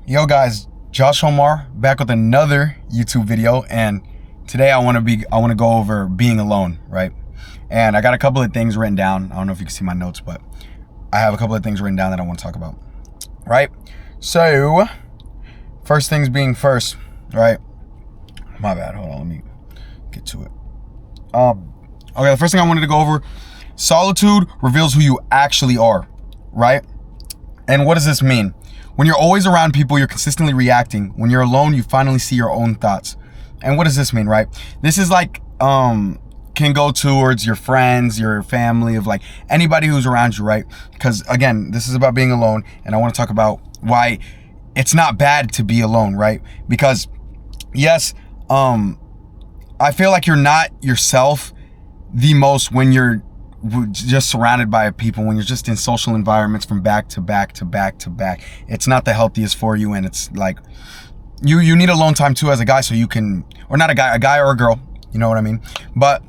Yo guys, Josh Omar back with another YouTube video, and today I want to go over being alone, right? And I got a couple of things written down. I don't know if you can see my notes, but I have a couple of things written down that I want to talk about, right? So, first things being first, right? My bad, hold on, let me get to it. Okay, the first thing I wanted to go over, solitude reveals who you actually are, right? And what does this mean? When you're always around people, you're consistently reacting. When you're alone, you finally see your own thoughts. And what does this mean, right? This is like, can go towards your friends, your family, of like anybody who's around you, right? Because again, this is about being alone, and I want to talk about why it's not bad to be alone, right? Because yes, I feel like you're not yourself the most when you're just surrounded by people, when you're just in social environments from back to back to back to back. It's not the healthiest for you, and it's like you need alone time too as a guy, so you can, or not a guy or a girl, you know what I mean? But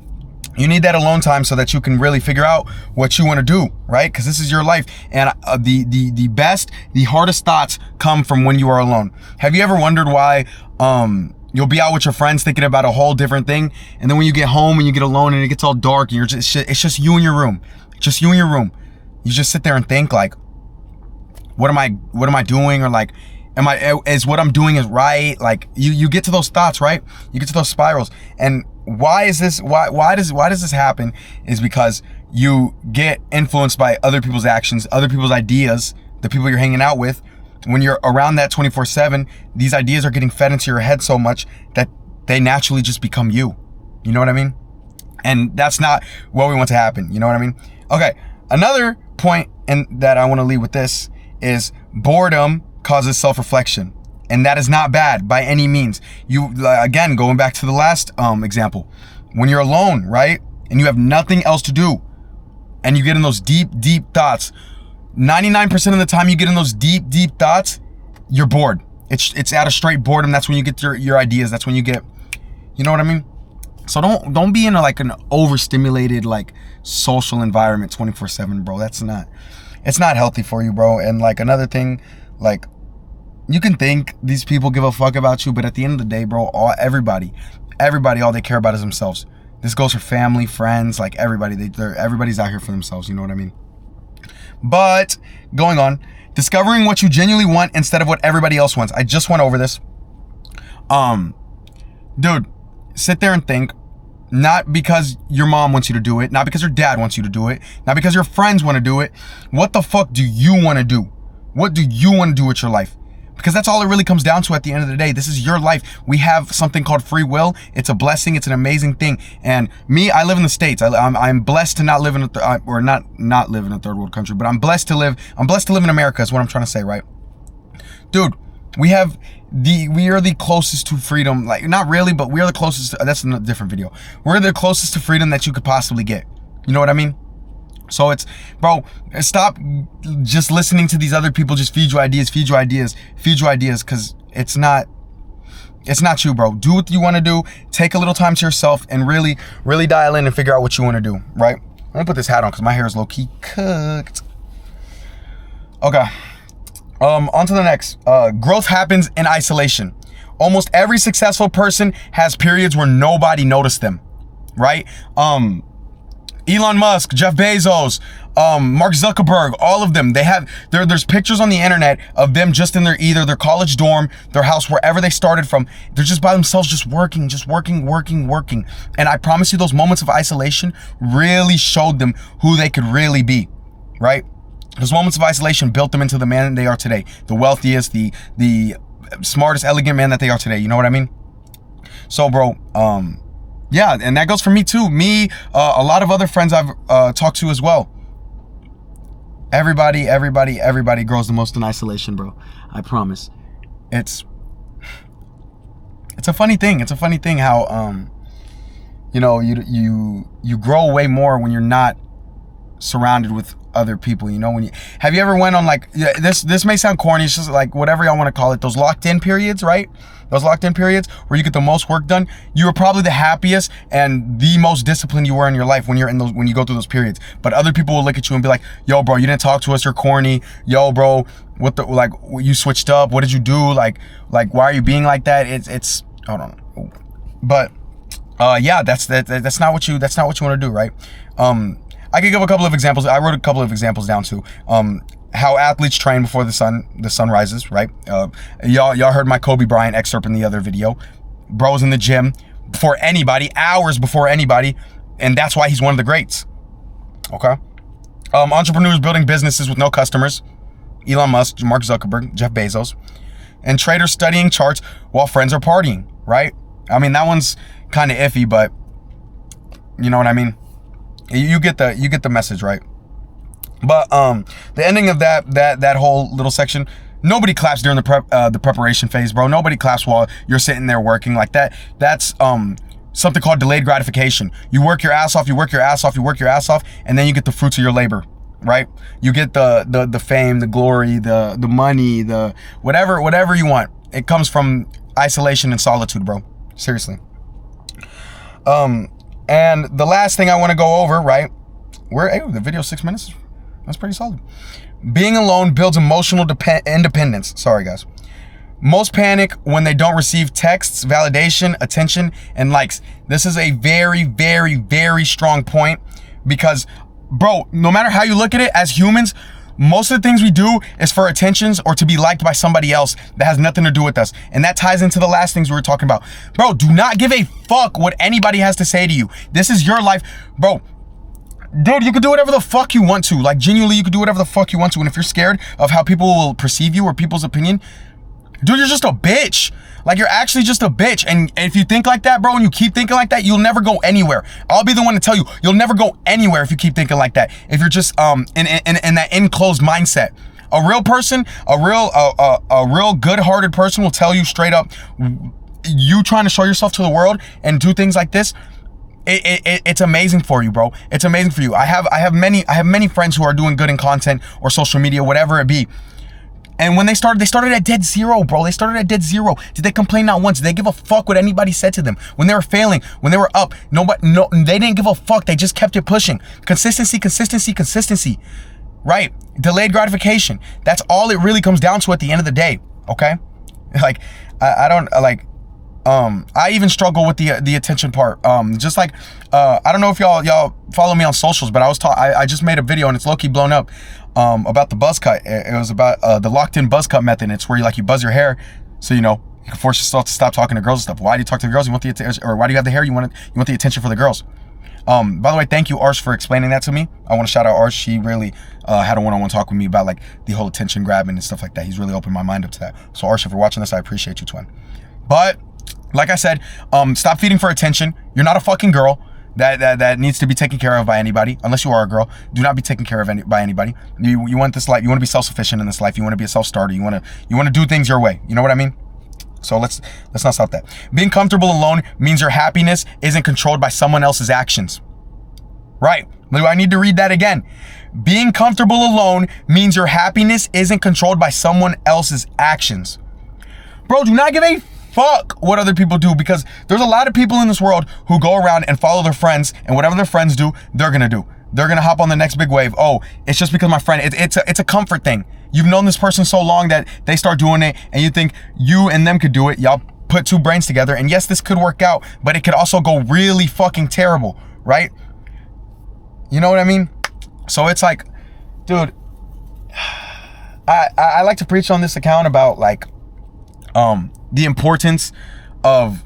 you need that alone time so that you can really figure out what you want to do, right? Because this is your life, and the hardest thoughts come from when you are alone. Have you ever wondered why you'll be out with your friends thinking about a whole different thing, and then when you get home and you get alone and it gets all dark and it's just you in your room, just you in your room, you just sit there and think like, what am I doing? Or like, is what I'm doing is right? Like you get to those thoughts, right? You get to those spirals. And why does this happen? Is because you get influenced by other people's actions, other people's ideas, the people you're hanging out with. When you're around that 24/7, these ideas are getting fed into your head so much that they naturally just become you. You know what I mean? And that's not what we want to happen. You know what I mean? Okay, another point that I want to leave with this is boredom causes self-reflection. And that is not bad by any means. You, again, going back to the last example, when you're alone, right? And you have nothing else to do, and you get in those deep, deep thoughts, 99% of the time you get in those deep, deep thoughts, you're bored. It's out of straight boredom. That's when you get your ideas. That's when you get, you know what I mean? So don't be in like an overstimulated like social environment 24/7, bro. It's not healthy for you, bro. And like another thing, like you can think these people give a fuck about you, but at the end of the day, bro, everybody, all they care about is themselves. This goes for family, friends, like everybody. Everybody's out here for themselves. You know what I mean? But going on, discovering what you genuinely want instead of what everybody else wants. I just went over this. Dude, sit there and think, not because your mom wants you to do it, not because your dad wants you to do it, not because your friends want to do it. What the fuck do you want to do? What do you want to do with your life? Because that's all it really comes down to at the end of the day. This is your life. We have something called free will. It's a blessing. It's an amazing thing. And me, I live in the States. I'm blessed to not live in not live in a third world country, but I'm blessed to live in America is what I'm trying to say, right? Dude, we are the closest to freedom. Like, not really, but we are the closest. That's a different video. We're the closest to freedom that you could possibly get. You know what I mean? So it's, bro, stop just listening to these other people just feed you ideas, because it's not you, bro. Do what you want to do. Take a little time to yourself and really, really dial in and figure out what you want to do, right? Let me put this hat on because my hair is low-key cooked. Okay. On to the next. Growth happens in isolation. Almost every successful person has periods where nobody noticed them, right? Elon Musk, Jeff Bezos, Mark Zuckerberg, all of them, there's pictures on the internet of them just in either their college dorm, their house, wherever they started from. They're just by themselves, just working. And I promise you, those moments of isolation really showed them who they could really be, right? Those moments of isolation built them into the man they are today, the wealthiest, the smartest, elegant man that they are today. You know what I mean? So, bro, yeah, and that goes for me too. A lot of other friends I've talked to as well. Everybody grows the most in isolation, bro. I promise. It's a funny thing. It's a funny thing how you know, you grow way more when you're not surrounded with other people. You know, have you ever went on like, this may sound corny, it's just like whatever y'all want to call it, those locked in periods, right? Those locked in periods where you get the most work done. You were probably the happiest and the most disciplined you were in your life when you go through those periods. But other people will look at you and be like, yo, bro, you didn't talk to us, you're corny. Yo, bro, What the, like, you switched up? What did you do? Like why are you being like that? It's hold on. But yeah, that's not what you want to do, right? I could give a couple of examples. I wrote a couple of examples down too. How athletes train before the sun rises, right? Y'all heard my Kobe Bryant excerpt in the other video. Bro's in the gym before anybody, hours before anybody, and that's why he's one of the greats. Okay. Entrepreneurs building businesses with no customers. Elon Musk, Mark Zuckerberg, Jeff Bezos. And traders studying charts while friends are partying, right? I mean, that one's kind of iffy, but you know what I mean? You get the message, right? But the ending of that whole little section, nobody claps during the preparation phase, bro. Nobody claps while you're sitting there working like that. That's something called delayed gratification. You work your ass off, and then you get the fruits of your labor, right? You get the fame, the glory, the money, the whatever you want. It comes from isolation and solitude, bro. Seriously. And the last thing I want to go over, right? The video's 6 minutes. That's pretty solid. Being alone builds emotional independence. Sorry, guys. Most panic when they don't receive texts, validation, attention, and likes. This is a very, very, very strong point because, bro, no matter how you look at it, as humans, most of the things we do is for attentions or to be liked by somebody else that has nothing to do with us. And that ties into the last things we were talking about. Bro, do not give a fuck what anybody has to say to you. This is your life. Bro, dude, you can do whatever the fuck you want to. Like, genuinely, you can do whatever the fuck you want to. And if you're scared of how people will perceive you or people's opinion, dude, you're just a bitch. Like, you're actually just a bitch. And if you think like that, bro, and you keep thinking like that, you'll never go anywhere. I'll be the one to tell you, you'll never go anywhere if you keep thinking like that. If you're just in that enclosed mindset. A real person, a real good-hearted person will tell you straight up, you trying to show yourself to the world and do things like this, it's amazing for you, bro. It's amazing for you. I have many friends who are doing good in content or social media, whatever it be. And when they started at dead zero, bro. They started at dead zero. Did they complain not once? Did they give a fuck what anybody said to them? When they were failing, when they were up, they didn't give a fuck. They just kept it pushing. Consistency. Right? Delayed gratification. That's all it really comes down to at the end of the day. Okay? Like, I even struggle with the attention part. Just like, I don't know if y'all follow me on socials, but I just made a video and it's low-key blown up, about the buzz cut. It was about the locked-in buzz cut method. It's where you buzz your hair, so you can force yourself to stop talking to girls and stuff. Why do you talk to the girls? You want the attention, or why do you have the hair? You want the attention for the girls. By the way, thank you, Arsh, for explaining that to me. I want to shout out Arsh. She really had a one-on-one talk with me about like the whole attention grabbing and stuff like that. He's really opened my mind up to that. So Arsh, if you're watching this, I appreciate you, twin. But like I said, stop feeding for attention. You're not a fucking girl that needs to be taken care of by anybody. Unless you are a girl, do not be taken care of by anybody. You want this life. You want to be self-sufficient in this life. You want to be a self-starter. You want to do things your way. You know what I mean? So let's not stop that. Being comfortable alone means your happiness isn't controlled by someone else's actions. Right? I need to read that again. Being comfortable alone means your happiness isn't controlled by someone else's actions. Bro, do not give a fuck what other people do, because there's a lot of people in this world who go around and follow their friends, and whatever their friends do, they're gonna do. They're gonna hop on the next big wave. Oh, it's just because my friend, it's a comfort thing. You've known this person so long that they start doing it and you think you and them could do it. Y'all put two brains together, and yes, this could work out, but it could also go really fucking terrible, right? You know what I mean? So it's like, dude, I like to preach on this account about like the importance of,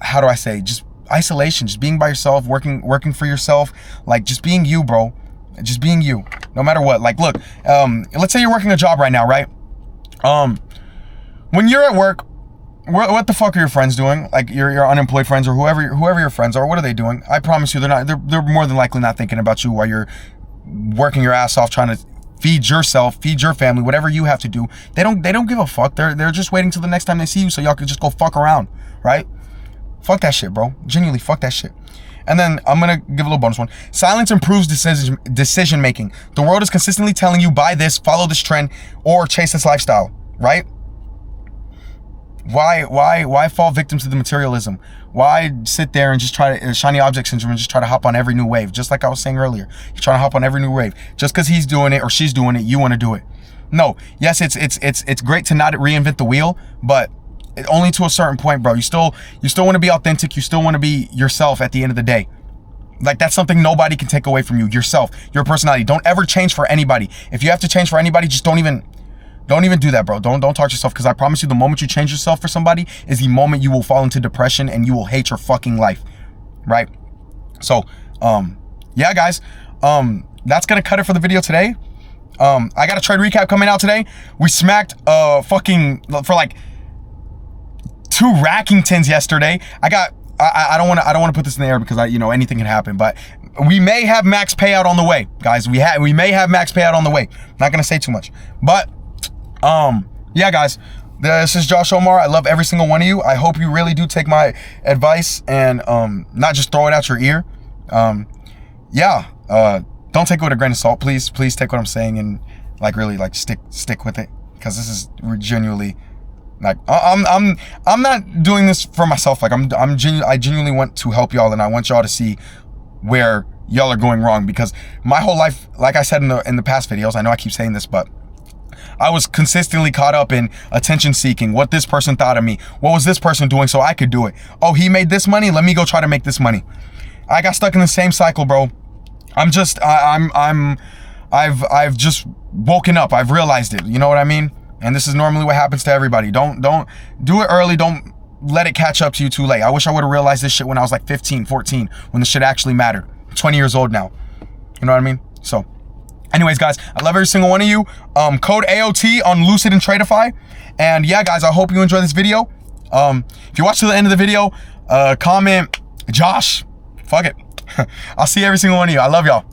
how do I say, just isolation, just being by yourself, working for yourself, like just being you, bro. Just being you, no matter what. Like, look, let's say you're working a job right now, right? When you're at work, what the fuck are your friends doing? Like your unemployed friends or whoever your friends are, what are they doing? I promise you, they're more than likely not thinking about you while you're working your ass off trying to feed yourself, feed your family, whatever you have to do. They don't give a fuck. They're just waiting till the next time they see you so y'all can just go fuck around, right? Fuck that shit, bro. Genuinely, fuck that shit. And then I'm gonna give a little bonus one. Silence improves decision making. The world is consistently telling you buy this, follow this trend, or chase this lifestyle, right? Why fall victim to the materialism? Why sit there and just try to shiny object syndrome and just try to hop on every new wave? Just like I was saying earlier, you're trying to hop on every new wave. Just because he's doing it or she's doing it, you want to do it. No, yes, it's great to not reinvent the wheel, but only to a certain point, bro. You still want to be authentic. You still want to be yourself at the end of the day. Like, that's something nobody can take away from you. Yourself, your personality. Don't ever change for anybody. If you have to change for anybody, just don't even do that, bro. Don't touch yourself, because I promise you, the moment you change yourself for somebody is the moment you will fall into depression and you will hate your fucking life, right? So, yeah, guys, that's gonna cut it for the video today. I got a trade recap coming out today. We smacked for like 2 Rackingtons yesterday. I don't want to put this in the air because anything can happen, but we may have max payout on the way, guys. We may have max payout on the way. Not gonna say too much, but yeah, guys, this is Josh Omar. I love every single one of you. I hope you really do take my advice and not just throw it out your ear. Yeah, don't take it with a grain of salt, please. Please take what I'm saying and like really like stick with it, because this is genuinely. Like, I'm not doing this for myself. Like, I genuinely want to help y'all, and I want y'all to see where y'all are going wrong, because my whole life, like I said in the past videos, I know I keep saying this, but I was consistently caught up in attention seeking, what this person thought of me, what was this person doing so I could do it. Oh, he made this money, let me go try to make this money. I got stuck in the same cycle, bro. I've just woken up. I've realized it. You know what I mean? And this is normally what happens to everybody. Don't do it early. Don't let it catch up to you too late. I wish I would have realized this shit when I was like 15, 14, when the shit actually mattered. I'm 20 years old now. You know what I mean? So, anyways, guys, I love every single one of you. Code AOT on Lucid and Tradeify. And yeah, guys, I hope you enjoy this video. If you watch to the end of the video, comment Josh. Fuck it. I'll see every single one of you. I love y'all.